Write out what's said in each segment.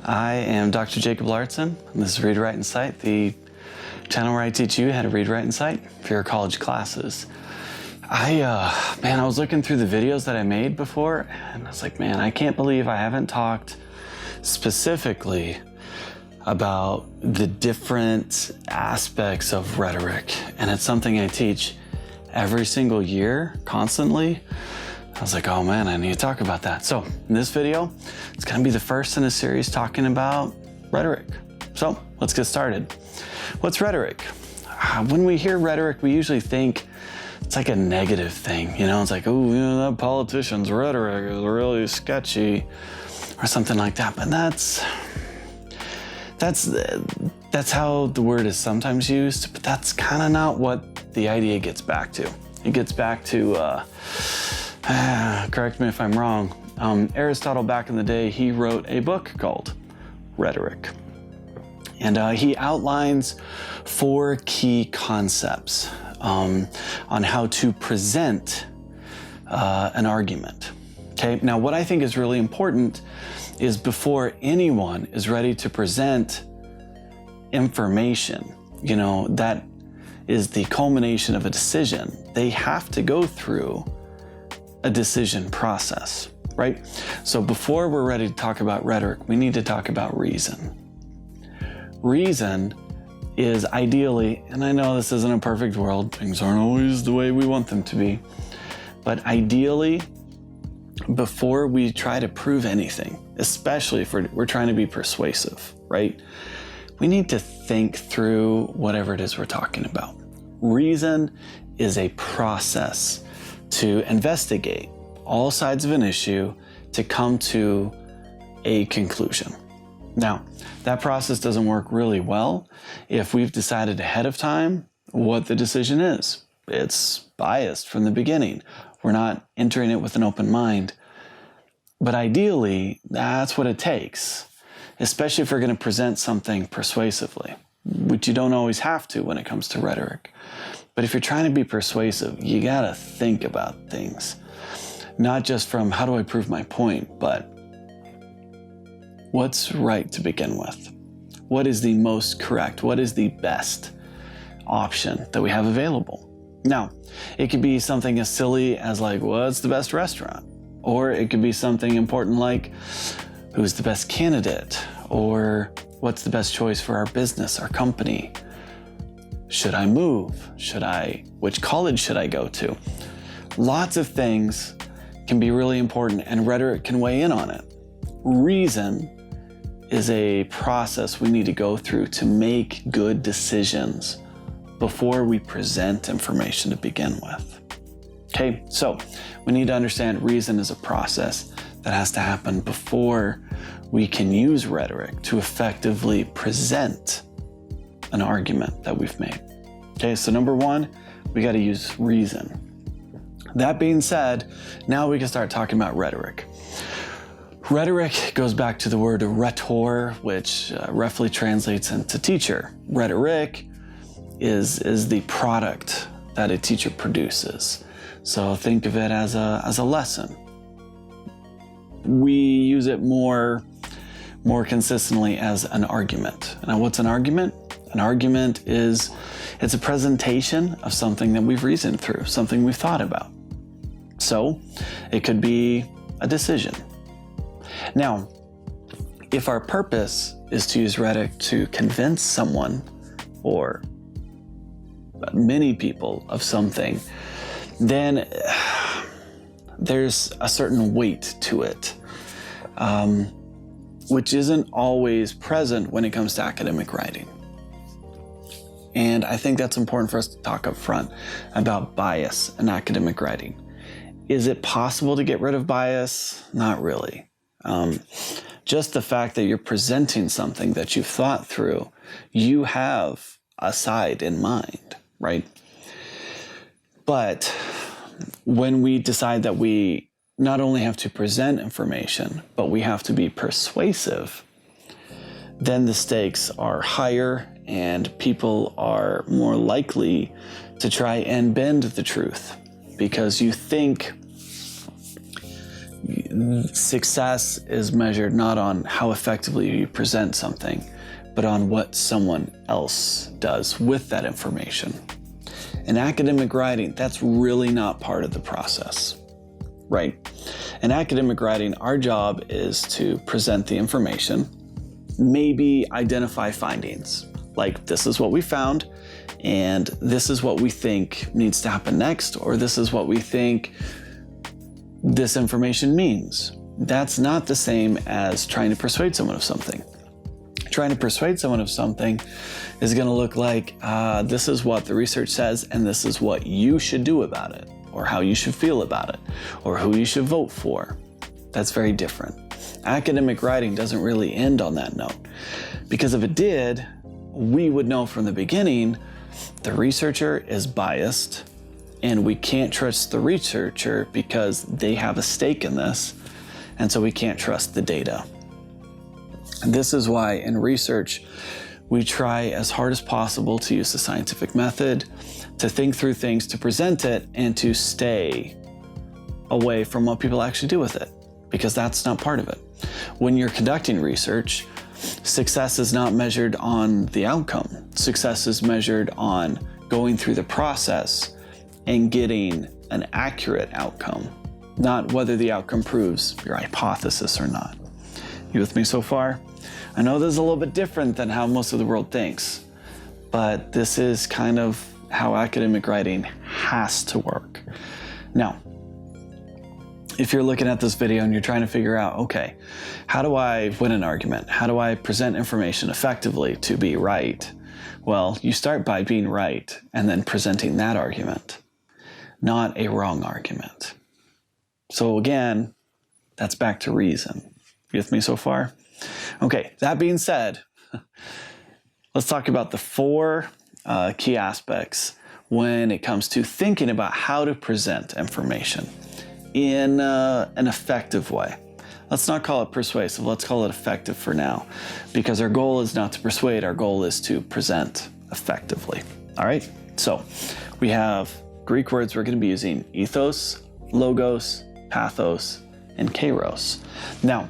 I am Dr. Jacob Larson, and this is Read, Write, and Cite, the channel where I teach you how to read, write, and cite for your college classes. I was looking through the videos that I made before, and I was like, man, I can't believe I haven't talked specifically about the different aspects of rhetoric. And it's something I teach every single year, constantly. I was like, oh man, I need to talk about that. So in this video, it's gonna be the first in a series talking about rhetoric. So let's get started. What's rhetoric? When we hear rhetoric, we usually think it's like a negative thing. You know, it's like, oh, that politician's rhetoric is really sketchy or something like that. But that's how the word is sometimes used, but that's kind of not what the idea gets back to. It gets back to, correct me if I'm wrong, Aristotle back in the day, he wrote a book called Rhetoric. And he outlines 4 key concepts on how to present an argument. Okay, now what I think is really important is before anyone is ready to present information, you know, that is the culmination of a decision, they have to go through a decision process, right? So before we're ready to talk about rhetoric, we need to talk about reason. Reason is ideally, and I know this isn't a perfect world, things aren't always the way we want them to be, but ideally, before we try to prove anything, especially if we're trying to be persuasive, right? We need to think through whatever it is we're talking about. Reason is a process to investigate all sides of an issue to come to a conclusion. Now, that process doesn't work really well if we've decided ahead of time what the decision is. It's biased from the beginning. We're not entering it with an open mind. But ideally, that's what it takes, especially if we're going to present something persuasively, which you don't always have to when it comes to rhetoric. But if you're trying to be persuasive, you got to think about things, not just from how do I prove my point, but what's right to begin with? What is the most correct? What is the best option that we have available? Now, it could be something as silly as like, what's the best restaurant? Or it could be something important like, who's the best candidate? Or what's the best choice for our business, our company? Should I move? Which college should I go to? Lots of things can be really important and rhetoric can weigh in on it. Reason is a process we need to go through to make good decisions before we present information to begin with. Okay, so we need to understand reason is a process that has to happen before we can use rhetoric to effectively present an argument that we've made. Okay, so number 1, we got to use reason. That being said, now we can start talking about rhetoric. Rhetoric goes back to the word rhetor, which roughly translates into teacher. Rhetoric is the product that a teacher produces. So think of it as a lesson. We use it more consistently as an argument. Now, what's an argument? An argument it's a presentation of something that we've reasoned through, something we've thought about. So it could be a decision. Now, if our purpose is to use rhetoric to convince someone or many people of something, then there's a certain weight to it, which isn't always present when it comes to academic writing. And I think that's important for us to talk up front about bias in academic writing. Is it possible to get rid of bias? Not really. Just the fact that you're presenting something that you've thought through, you have a side in mind, right? But when we decide that we not only have to present information, but we have to be persuasive, then the stakes are higher and people are more likely to try and bend the truth because you think Success is measured not on how effectively you present something, but on what someone else does with that information. In academic writing, that's really not part of the process, right? In academic writing, our job is to present the information, maybe identify findings, like this is what we found, and this is what we think needs to happen next, or this is what we think this information means. That's not the same as trying to persuade someone of something. Trying to persuade someone of something is going to look like this is what the research says, and this is what you should do about it, or how you should feel about it, or who you should vote for. That's very different. Academic writing doesn't really end on that note, because if it did, we would know from the beginning the researcher is biased, and we can't trust the researcher because they have a stake in this, and so we can't trust the data. This is why in research, we try as hard as possible to use the scientific method, to think through things, to present it, and to stay away from what people actually do with it, because that's not part of it. When you're conducting research, success is not measured on the outcome. Success is measured on going through the process and getting an accurate outcome, not whether the outcome proves your hypothesis or not. You with me so far? I know this is a little bit different than how most of the world thinks, but this is kind of how academic writing has to work. Now, if you're looking at this video and you're trying to figure out, okay, how do I win an argument? How do I present information effectively to be right? Well, you start by being right and then presenting that argument, not a wrong argument. So again, that's back to reason. You with me so far? Okay, that being said, let's talk about the four key aspects when it comes to thinking about how to present information in an effective way. Let's not call it persuasive, let's call it effective for now, because our goal is not to persuade, our goal is to present effectively. All right, so we have Greek words we're going to be using: ethos, logos, pathos, and Kairos. Now,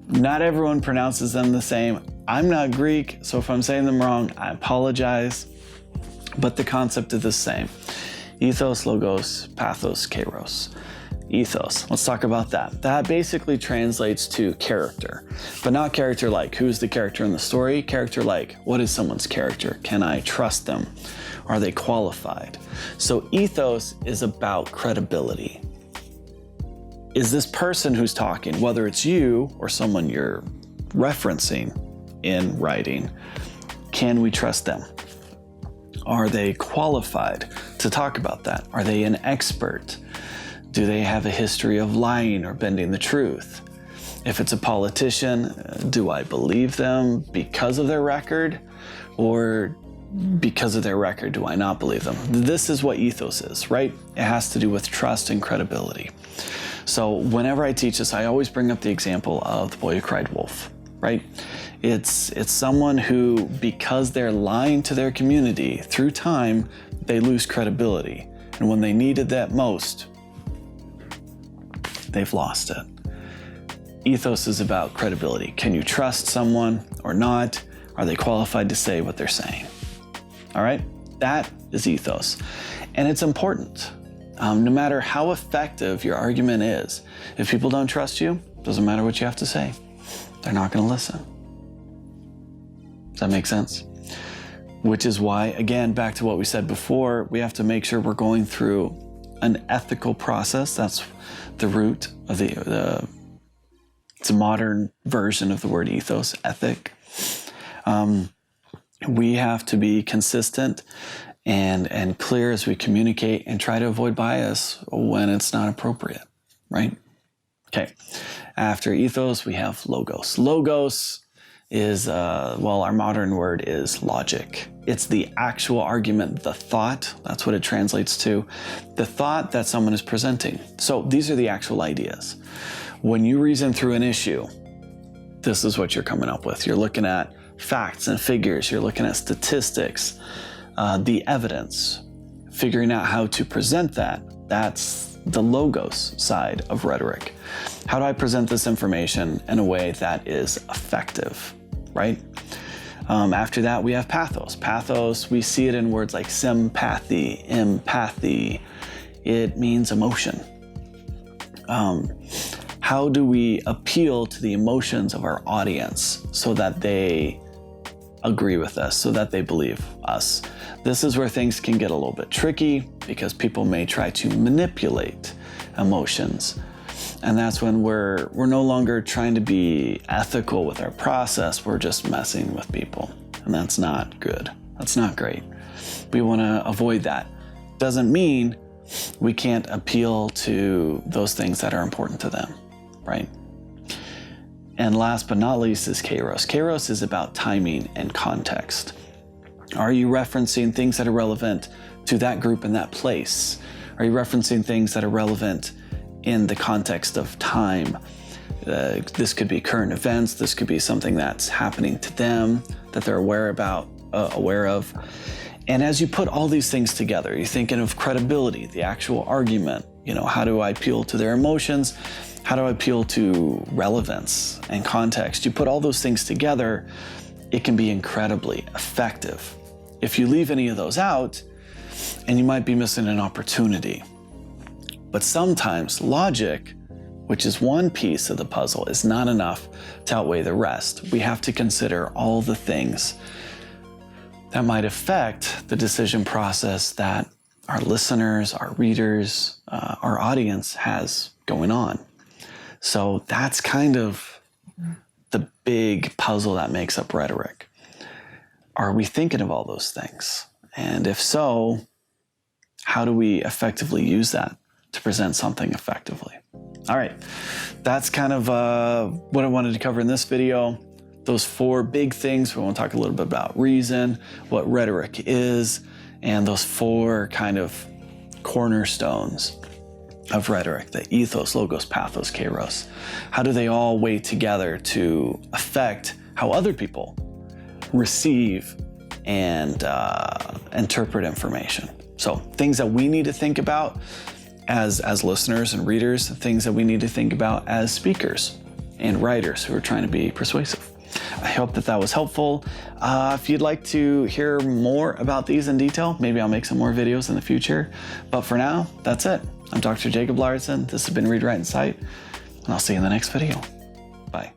not everyone pronounces them the same. I'm not Greek, so if I'm saying them wrong, I apologize, but the concept is the same. Ethos, logos, pathos, Kairos. Ethos, let's talk about that. That basically translates to character, but not character like who's the character in the story, character like what is someone's character? Can I trust them? Are they qualified? So ethos is about credibility. Is this person who's talking, whether it's you or someone you're referencing in writing, can we trust them? Are they qualified to talk about that? Are they an expert? Do they have a history of lying or bending the truth? If it's a politician, do I believe them because of their record, or because of their record, do I not believe them? This is what ethos is, right? It has to do with trust and credibility. So whenever I teach this, I always bring up the example of the boy who cried wolf, right? It's someone who, because they're lying to their community, through time, they lose credibility. And when they needed that most, they've lost it. Ethos is about credibility. Can you trust someone or not? Are they qualified to say what they're saying? All right, that is ethos. And it's important. No matter how effective your argument is, if people don't trust you, doesn't matter what you have to say. They're not going to listen. Does that make sense? Which is why, again, back to what we said before, we have to make sure we're going through an ethical process. That's the root of it's a modern version of the word ethos, ethic. We have to be consistent and clear as we communicate and try to avoid bias when it's not appropriate, right? Okay, after ethos, we have logos. Logos is, our modern word is logic. It's the actual argument, the thought, that's what it translates to, the thought that someone is presenting. So these are the actual ideas. When you reason through an issue, this is what you're coming up with. You're looking at facts and figures, you're looking at statistics, the evidence, figuring out how to present that. That's the logos side of rhetoric. How do I present this information in a way that is effective, right? After that, we have pathos. Pathos, we see it in words like sympathy, empathy. It means emotion. How do we appeal to the emotions of our audience so that they agree with us, so that they believe us? This is where things can get a little bit tricky because people may try to manipulate emotions. And that's when we're no longer trying to be ethical with our process. We're just messing with people. And that's not good. That's not great. We want to avoid that. Doesn't mean we can't appeal to those things that are important to them, right? And last but not least is Kairos. Kairos is about timing and context. Are you referencing things that are relevant to that group in that place? Are you referencing things that are relevant in the context of time? This could be current events. This could be something that's happening to them that they're aware of. And as you put all these things together, you're thinking of credibility, the actual argument. How do I appeal to their emotions? How do I appeal to relevance and context? You put all those things together, it can be incredibly effective. If you leave any of those out, and you might be missing an opportunity. But sometimes logic, which is one piece of the puzzle, is not enough to outweigh the rest. We have to consider all the things that might affect the decision process that our listeners, our readers, our audience has going on. So that's kind of the big puzzle that makes up rhetoric. Are we thinking of all those things? And if so, how do we effectively use that to present something effectively? All right, that's kind of what I wanted to cover in this video. Those 4 big things. We want to talk a little bit about reason, what rhetoric is, and those 4 kind of cornerstones of rhetoric, the ethos, logos, pathos, kairos. How do they all weigh together to affect how other people receive and interpret information? So things that we need to think about as listeners and readers, things that we need to think about as speakers and writers who are trying to be persuasive. I hope that was helpful. If you'd like to hear more about these in detail, maybe I'll make some more videos in the future. But for now, that's it. I'm Dr. Jacob Larson. This has been Read, Write, and Cite, and I'll see you in the next video. Bye.